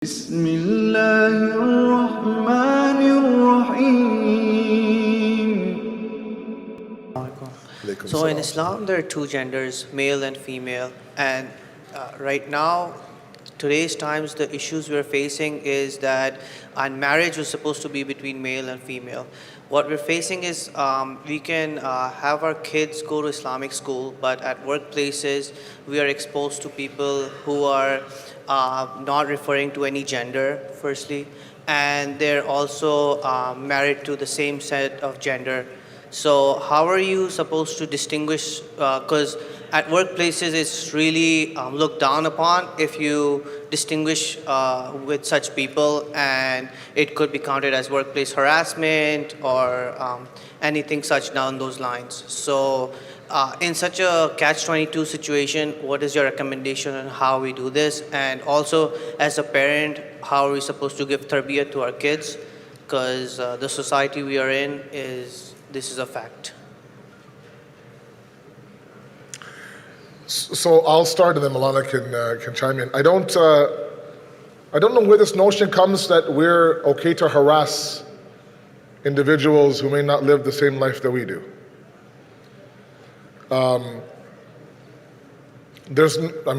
بسم الله الرحمن الرحيم. So in Islam, there are two genders, male and female. And right now, today's times, the issues we're facing is that marriage was supposed to be between male and female. What we're facing is we can have our kids go to Islamic school, but at workplaces, we are exposed to people who are not referring to any gender, firstly, and they're also married to the same set of gender. So how are you supposed to distinguish, because at workplaces it's really looked down upon if you distinguish with such people, and it could be counted as workplace harassment or anything such down those lines. So in such a catch-22 situation, what is your recommendation on how we do this? And also, as a parent, how are we supposed to give tarbiyah to our kids? Because the society we are in this is a fact. So I'll start and then Malala can chime in. I don't know where this notion comes that we're okay to harass individuals who may not live the same life that we do.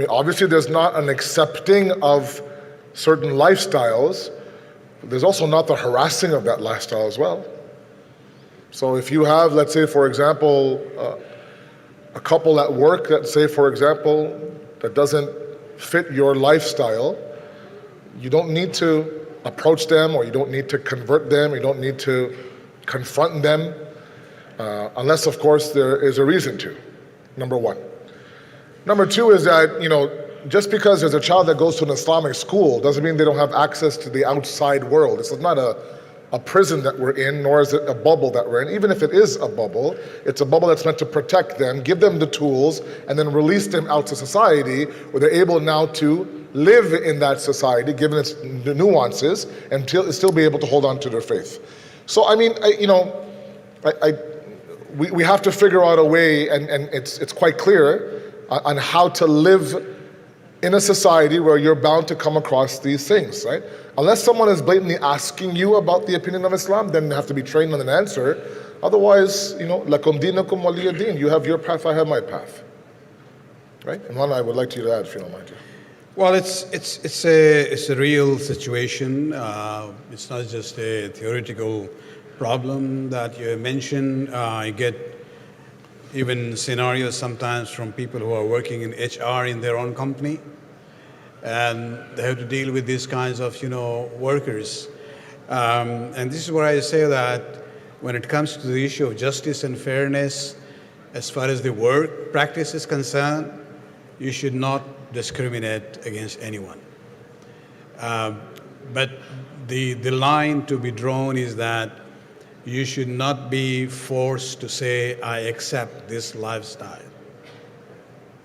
Obviously there's not an accepting of certain lifestyles, but there's also not the harassing of that lifestyle as well. So if you have, let's say, for example, a couple at work that, say, for example, that doesn't fit your lifestyle, you don't need to approach them, or you don't need to convert them, you don't need to confront them, unless, of course, there is a reason to, number one. Number two is that, just because there's a child that goes to an Islamic school doesn't mean they don't have access to the outside world. This is not a prison that we're in, nor is it a bubble that we're in. Even if it is a bubble, it's a bubble that's meant to protect them, give them the tools, and then release them out to society where they're able now to live in that society, given its nuances, and still be able to hold on to their faith. So, we have to figure out a way, and it's quite clear on how to live in a society where you're bound to come across these things, right? Unless someone is blatantly asking you about the opinion of Islam, then they have to be trained on an answer. Otherwise, lakum dinakum waliya din. You have your path, I have my path. Right? And one I would like you to add, if you don't mind. Well, it's a real situation. It's not just a theoretical problem that you mentioned. I get even scenarios sometimes from people who are working in HR in their own company, and they have to deal with these kinds of workers. And this is where I say that when it comes to the issue of justice and fairness, as far as the work practice is concerned, you should not discriminate against anyone. But the line to be drawn is that you should not be forced to say, I accept this lifestyle.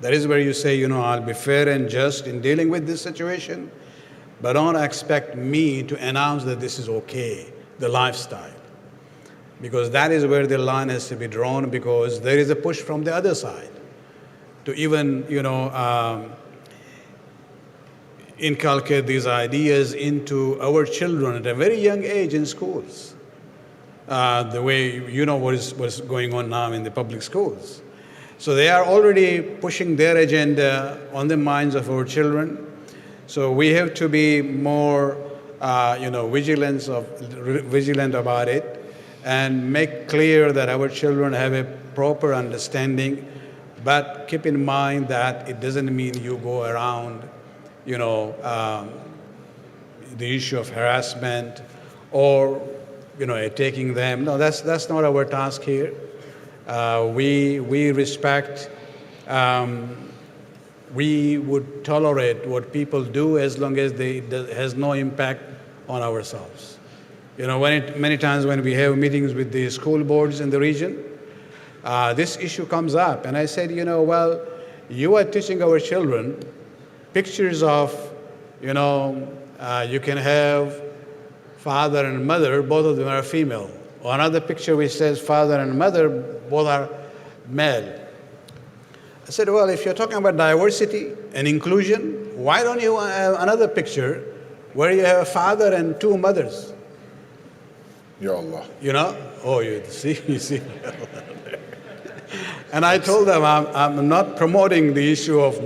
That is where you say, I'll be fair and just in dealing with this situation, but don't expect me to announce that this is okay, the lifestyle. Because that is where the line has to be drawn, because there is a push from the other side to even, inculcate these ideas into our children at a very young age in schools. The way what's going on now in the public schools. So they are already pushing their agenda on the minds of our children. So we have to be more, vigilant about it, and make clear that our children have a proper understanding. But keep in mind that it doesn't mean you go around, the issue of harassment or taking them. No, that's not our task here. We respect, we would tolerate what people do as long as it has no impact on ourselves. Many times when we have meetings with the school boards in the region, this issue comes up, and I said, well, you are teaching our children pictures of, you can have father and mother, both of them are female. Or another picture which says father and mother, both are male. I said, well, if you're talking about diversity and inclusion, why don't you have another picture where you have a father and two mothers. Ya Allah. You know? Oh, you see, you see. And I told them I'm not promoting the issue of,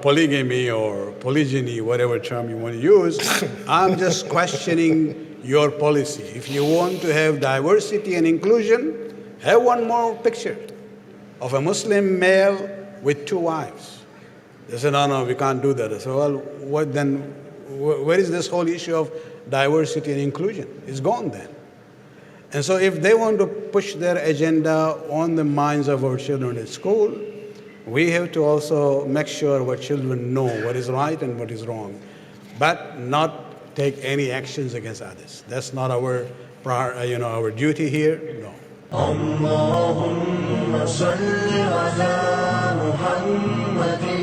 polygamy or polygyny, whatever term you want to use. I'm just questioning your policy. If you want to have diversity and inclusion, have one more picture of a Muslim male with two wives. They said, no, we can't do that. I said, well, what then? Where is this whole issue of diversity and inclusion? It's gone then. And so if they want to push their agenda on the minds of our children at school, we have to also make sure our children know what is right and what is wrong, but not take any actions against others. That's not our duty here, no. اللهم صل على محمد